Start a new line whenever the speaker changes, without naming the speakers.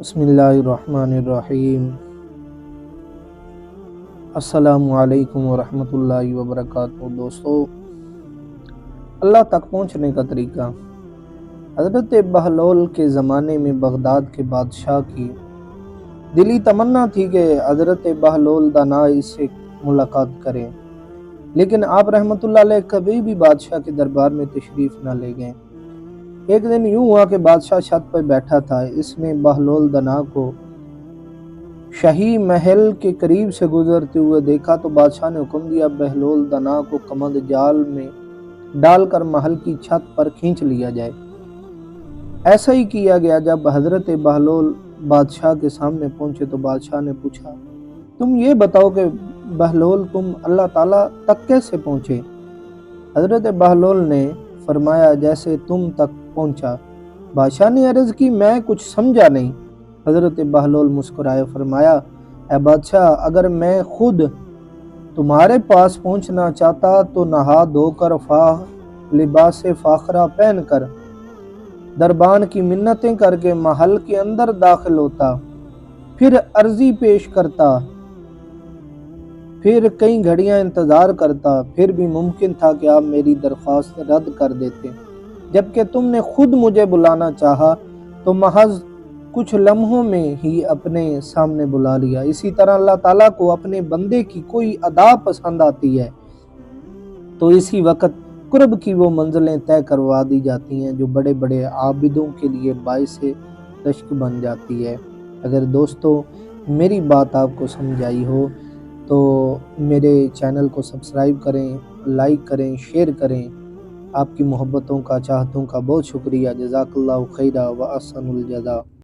بسم اللہ الرحمن الرحیم۔ السلام علیکم ورحمۃ اللہ وبرکاتہ۔ دوستو، اللہ تک پہنچنے کا طریقہ۔ حضرت بہلول کے زمانے میں بغداد کے بادشاہ کی دلی تمنا تھی کہ حضرت بہلول دانائی سے ملاقات کریں، لیکن آپ رحمۃ اللہ علیہ کبھی بھی بادشاہ کے دربار میں تشریف نہ لے گئے۔ ایک دن یوں ہوا کہ بادشاہ چھت پر بیٹھا تھا، اس نے بہلول دانا کو شاہی محل کے قریب سے گزرتے ہوئے دیکھا تو بادشاہ نے حکم دیا بہلول دانا کو کمند جال میں ڈال کر محل کی چھت پر کھینچ لیا جائے۔ ایسا ہی کیا گیا۔ جب حضرت بہلول بادشاہ کے سامنے پہنچے تو بادشاہ نے پوچھا، تم یہ بتاؤ کہ بہلول تم اللہ تعالیٰ تک کیسے پہنچے؟ حضرت بہلول نے فرمایا، جیسے تم تک پہنچا۔ بادشاہ نے عرض کی، میں کچھ سمجھا نہیں۔ حضرت بہلول مسکرائے، فرمایا، اے بادشاہ، اگر میں خود تمہارے پاس پہنچنا چاہتا تو نہا دھو کر لباس فاخرہ پہن کر دربان کی منتیں کر کے محل کے اندر داخل ہوتا، پھر عرضی پیش کرتا، پھر کئی گھڑیاں انتظار کرتا، پھر بھی ممکن تھا کہ آپ میری درخواست رد کر دیتے۔ جبکہ تم نے خود مجھے بلانا چاہا تو محض کچھ لمحوں میں ہی اپنے سامنے بلا لیا۔ اسی طرح اللہ تعالیٰ کو اپنے بندے کی کوئی ادا پسند آتی ہے تو اسی وقت قرب کی وہ منزلیں طے کروا دی جاتی ہیں جو بڑے بڑے عابدوں کے لیے باعث رشک بن جاتی ہے۔ اگر دوستو میری بات آپ کو سمجھ آئی ہو تو میرے چینل کو سبسکرائب کریں، لائک کریں، شیئر کریں۔ آپ کی محبتوں کا، چاہتوں کا بہت شکریہ۔ جزاک اللہ خیرہ و احسن الجزا۔